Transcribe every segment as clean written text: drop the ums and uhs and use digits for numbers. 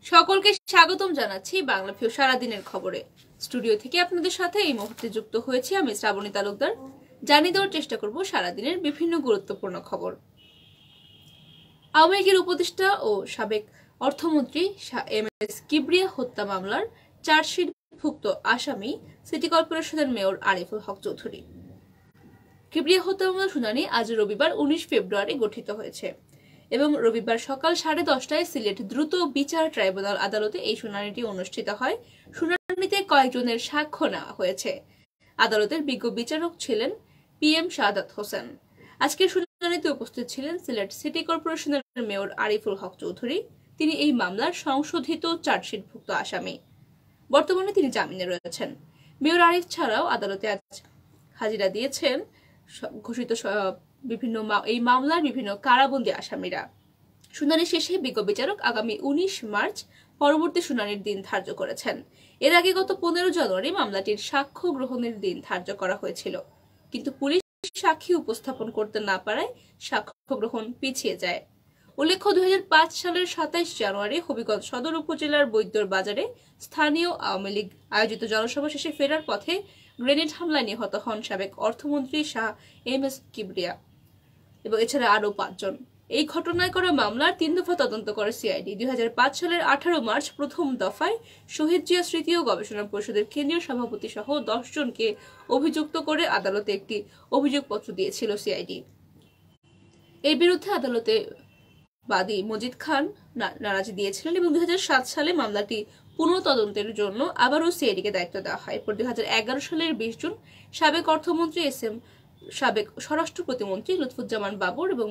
সকলকে স্বাগতম জানাচ্ছি বাংলাভিউ সারাদিনের খবরে। স্টুডিও থেকে আপনাদের সাথে এই মুহূর্তে যুক্ত হয়েছি আমি শ্রাবণী তালুকদার। জানিয়ে দেওয়ার চেষ্টা করব সারাদিনের বিভিন্ন গুরুত্বপূর্ণ খবর। আওয়ামী লীগের উপদেষ্টা ও সাবেক অর্থমন্ত্রী এম.এস. কিবরিয়া হত্যা মামলার চার্জশিটভুক্ত আসামি সিটি কর্পোরেশনের মেয়র আরিফুল হক চৌধুরী। কিবরিয়া হত্যা মামলার শুনানি আজ রবিবার 19 ফেব্রুয়ারি গঠিত হয়েছে এবং রবিবার সকাল 10:30টায় সিলেট দ্রুত বিচার ট্রাইব্যুনাল আদালতে এই শুনানিটি অনুষ্ঠিত হয়। শুনানিতে কয়েকজনের সাক্ষ্য নেওয়া হয়েছে। আদালতের বিজ্ঞ বিচারক ছিলেন PM শাহাদাত হোসেন। আজকের শুনানিতে উপস্থিত ছিলেন সিলেট সিটি কর্পোরেশনের মেয়র আরিফুল হক চৌধুরী। তিনি এই মামলার সংশোধিত চার্জশিটভুক্ত আসামি। বর্তমানে তিনি জামিনে রয়েছেন। মেয়র আরিফ ছাড়াও আদালতে আজ হাজিরা দিয়েছেন ঘোষিত বিভিন্ন এই মামলার বিভিন্ন কারাবন্দী আসামিরা। শুনানি শেষে বিজ্ঞ বিচারক আগামী 19 মার্চ পরবর্তী শুনানির দিন ধার্য করেছেন। এর আগে গত 15 জানুয়ারি মামলাটির সাক্ষ্য গ্রহণের দিন ধার্য করা হয়েছিল, কিন্তু পুলিশ সাক্ষী উপস্থাপন করতে না পারায় সাক্ষ্য গ্রহণ পিছিয়ে যায়। উল্লেখ্য 2005 সালের 27 জানুয়ারি হবিগঞ্জ সদর উপজেলার বৈদ্যর বাজারে স্থানীয় আওয়ামী লীগ আয়োজিত জনসভা শেষে ফেরার পথে গ্রেনেড হামলায় নিহত হন সাবেক অর্থমন্ত্রী শাহ এম.এস. কিবরিয়া এবং এছাড়া আরো 5 জন। এই ঘটনায় করা মামলার 3 দফা তদন্ত করে সিআইডি। 2005 সালের 18 মার্চ প্রথম দফায় শহীদ জিয়া স্মৃতি ও গবেষণা পরিষদের কেন্দ্রীয় সভাপতি সহ 10 জনকে অভিযুক্ত করে আদালতে একটি অভিযোগপত্র দিয়েছিল সিআইডি। এর বিরুদ্ধে আদালতে বাদী মজিদ খান নারাজি দিয়েছিলেন এবং 2007 সালে মামলাটি পুনঃ তদন্তের জন্য আবারও সিআইডিকে দায়িত্ব দেওয়া হয়। এরপর 2011 সালের 20 জুন সাবেক অর্থমন্ত্রী সাবেক স্বরাষ্ট্র প্রতিমন্ত্রী লুৎফুজ্জামান বাবর এবং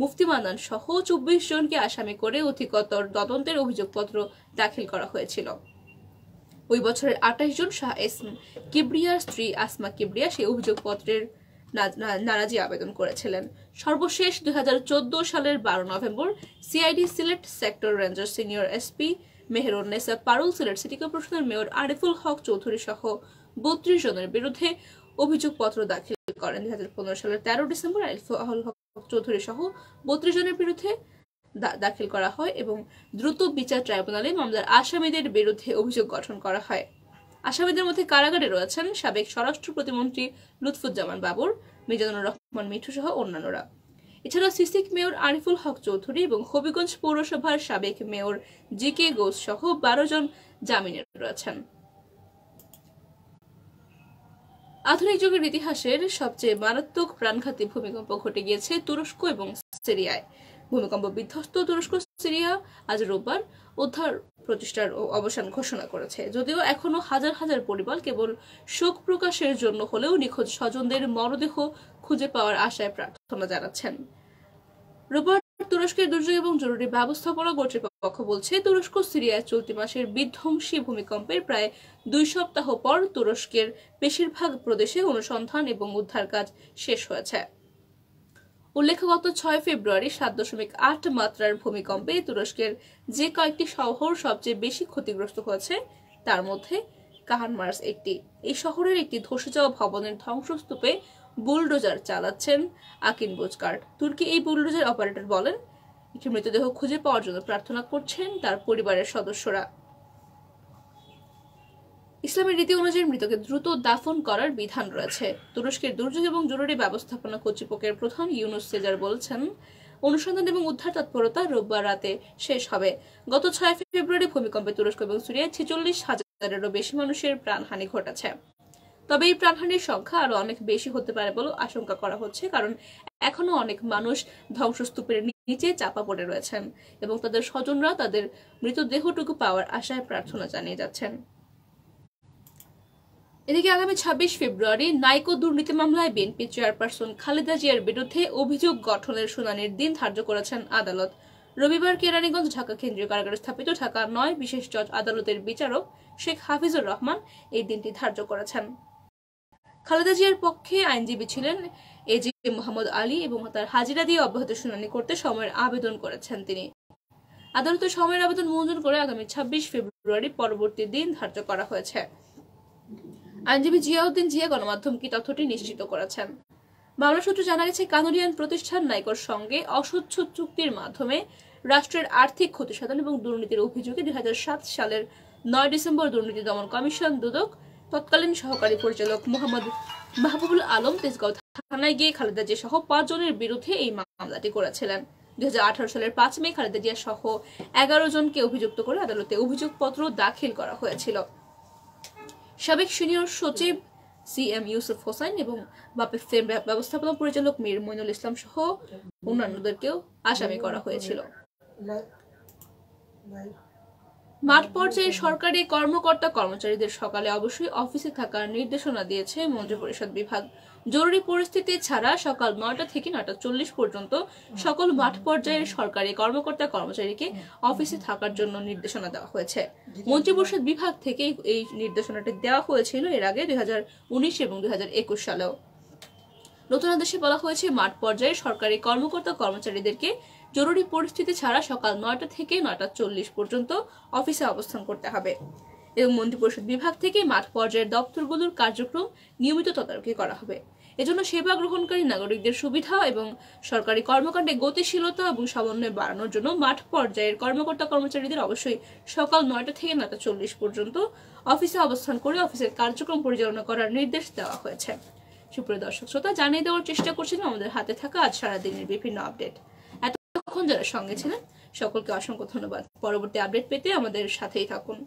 মুফতি মান্নান সহ 24 জনকে আসামি করে অধিকতর তদন্তের অভিযোগপত্র দাখিল করা হয়েছিল। ওই বছরের 28 জুন শাহ এস কিবরিয়ার স্ত্রী আসমা কিবরিয়া সেই অভিযোগপত্রের নারাজি আবেদন করেছিলেন। সর্বশেষ 2014 সালের 12 November CID Sylhet sector ranger senior SP Meherunnesa Parul Sylhet city কর্পোরেশনের মেয়র আরিফুল হক চৌধুরী সহ 32 জনের বিরুদ্ধে অভিযোগপত্র দাখিল করেন। 2015 সালের 13 ডিসেম্বর আরিফুল হক চৌধুরী সহ 32 জনের বিরুদ্ধে দাখিল করা হয় এবং দ্রুত বিচার ট্রাইব্যুনালে মামলার আসামিদের বিরুদ্ধে অভিযোগ গঠন করা হয়। আসামিদের মধ্যে কারাগারে রয়েছেন সাবেক স্বরাষ্ট্র প্রতিমন্ত্রী লুৎফুজ্জামান বাবর, মিজানুর রহমান মিঠু সহ অন্যান্যরা। এছাড়া সিসিক মেয়র আরিফুল হক চৌধুরী এবং হবিগঞ্জ পৌরসভার সাবেক মেয়র জিকে গোস সহ 12 জন জামিনে রয়েছেন। আধুনিক যুগের ইতিহাসের সবচেয়ে মারাত্মক প্রাণঘাতী ভূমিকম্প ঘটে গিয়েছে তুরস্ক এবং সিরিয়ায়। ভূমিকম্প বিধ্বস্ত তুরস্ক সিরিয়া আজ রোববার উদ্ধার প্রচেষ্টার অবসান ঘোষণা করেছে। যদিও এখনো হাজার হাজার পরিবার কেবল শোক প্রকাশের জন্য হলেও নিখোঁজ স্বজনদের মরদেহ খুঁজে পাওয়ার আশায় প্রার্থনা জানাচ্ছেন। রোববার তুরস্কের দুর্যোগ এবং জরুরি ব্যবস্থাপনা কর্তৃপক্ষ বলছে তুরস্ক সিরিয়ায় চলতি মাসের বিধ্বংসী ভূমিকম্পের প্রায় 2 সপ্তাহ পর তুরস্কের বেশিরভাগ প্রদেশে অনুসন্ধান এবং উদ্ধার কাজ শেষ হয়েছে। উল্লেখ্য গত 6 ফেব্রুয়ারি 7.8 মাত্রার ভূমিকম্পে তুরস্কের যে কয়েকটি শহর সবচেয়ে বেশি ক্ষতিগ্রস্ত হয়েছে তার মধ্যে কাহানমার্স একটি। এই শহরের একটি ধসে যাওয়া ভবনের ধ্বংসস্তূপে বুলডোজার চালাচ্ছেন আকিন বোজকার্ড। তুর্কি এই বুলডোজার অপারেটর বলেন, একটি মৃতদেহ খুঁজে পাওয়ার জন্য প্রার্থনা করছেন তার পরিবারের সদস্যরা। ইসলামের রীতি অনুযায়ী মৃতকে দ্রুত দাফন করার বিধান রয়েছে। তুরস্কের দুর্যোগ এবং জরুরি ব্যবস্থাপনা কর্তৃপক্ষের প্রধান ইউনুস সেজার বলছেন, অনুসন্ধান এবং উদ্ধার তৎপরতা রোববার রাতে শেষ হবে। গত 6 ফেব্রুয়ারি ভূমিকম্পে তুরস্ক এবং সিরিয়ায় 46,000-এরও বেশি মানুষের প্রাণহানি ঘটেছে। তবে এই প্রাণহানির সংখ্যা আরো অনেক বেশি হতে পারে বলে আশঙ্কা করা হচ্ছে, কারণ এখনো অনেক মানুষ ধ্বংসস্তূপের নিচে চাপা পড়ে রয়েছেন এবং তাদের স্বজনরা তাদের মৃতদেহটুকু পাওয়ার আশায় প্রার্থনা জানিয়ে যাচ্ছেন। এদিকে আগামী 26 ফেব্রুয়ারি নাইকো দুর্নীতি মামলায় বিএনপি চেয়ারপারসন খালেদা জিয়ার বিরুদ্ধে অভিযোগ গঠনের শুনানির দিন ধার্য করেছেন আদালত। রবিবার কেরানীগঞ্জ ঢাকা কেন্দ্রীয় কারাগারে স্থাপিত ঢাকা 9 বিশেষ জজ আদালতের বিচারক শেখ হাফিজুর রহমান এই দিনটি ধার্য করেছেন। খালেদা জিয়ার পক্ষে আইনজীবী ছিলেন এজি মোহাম্মদ আলী এবং তার হাজিরা দিয়ে অব্যাহত শুনানি করতে সময়ের আবেদন করেছেন তিনি। আদালতের সময়ের আবেদন মঞ্জুর করে আগামী 26 ফেব্রুয়ারি পরবর্তী দিন ধার্য করা হয়েছে। আইনজীবী জিয়াউদ্দিন জিয়া গণমাধ্যমকে তথ্যটি নিশ্চিত করেছেন। মামলা সূত্রে জানা গেছে, কানাডিয়ান প্রতিষ্ঠান নাইকোর সঙ্গে অস্বচ্ছ চুক্তির মাধ্যমে রাষ্ট্রের আর্থিক ক্ষতিসাধন এবং দুর্নীতির অভিযোগে 2007 সালের 9 ডিসেম্বর দুর্নীতি দমন কমিশন দুদক তৎকালীন সহকারী পরিচালক মোহাম্মদ মাহবুবুল আলম তেজগাঁও থানায় গিয়ে খালেদা জিয়া সহ 5 জনের বিরুদ্ধে এই মামলাটি করেছিলেন। 2018 সালের 5 মে খালেদা জিয়া সহ 11 জনকে অভিযুক্ত করে আদালতে অভিযোগপত্র দাখিল করা হয়েছিল। সাবেক সিনিয়র সচিব CM ইউসুফ হোসেন এবং বাপেক ফেম ব্যবস্থাপনা পরিচালক মীর মইনুল ইসলাম সহ অন্যান্যদেরকেও আসামি করা হয়েছিল। মাঠ পর্যায়ে সরকারি কর্মকর্তা কর্মচারীদের সকালে অবশ্যই অফিসে থাকার নির্দেশনা দিয়েছে মন্ত্রিপরিষদ বিভাগ। জরুরি পরিস্থিতি ছাড়া সকাল 9টা থেকে 9:40 পর্যন্ত সকল মাঠ পর্যায়ের সরকারি কর্মকর্তা কর্মচারীকে অফিসে থাকার জন্য নির্দেশনা দেওয়া হয়েছে। মন্ত্রিপরিষদ বিভাগ থেকে এই নির্দেশনাটি দেওয়া হয়েছিল এর আগে 2019 এবং 2021 সালেও। নতুন আদেশে বলা হয়েছে মাঠ পর্যায়ে সরকারি কর্মকর্তা কর্মচারীদেরকে জরুরি পরিস্থিতি ছাড়া সকাল 9টা থেকে 9:40 পর্যন্ত অফিসে অবস্থান করতে হবে এবং মন্ত্রিপরিষদ বিভাগ থেকে মাঠ পর্যায়ের দপ্তরগুলোর কার্যক্রম নিয়মিত তদারকি করা হবে। এজন্য সেবা গ্রহণকারী নাগরিকদের সুবিধা এবং সরকারি কর্মকাণ্ডে গতিশীলতা এবং সমন্বয় বাড়ানোর জন্য মাঠ পর্যায়ের কর্মকর্তা কর্মচারীদের অবশ্যই সকাল 9টা থেকে 9:40 পর্যন্ত অফিসে অবস্থান করে অফিসের কার্যক্রম পরিচালনা করার নির্দেশ দেওয়া হয়েছে। সুপ্রিয় দর্শক শ্রোতা, জানিয়ে দেওয়ার চেষ্টা করছিলাম আমাদের হাতে থাকা আজ সারাদিনের বিভিন্ন আপডেট। এতক্ষণ যারা সঙ্গে ছিলেন সকলকে অসংখ্য ধন্যবাদ। পরবর্তী আপডেট পেতে আমাদের সাথেই থাকুন।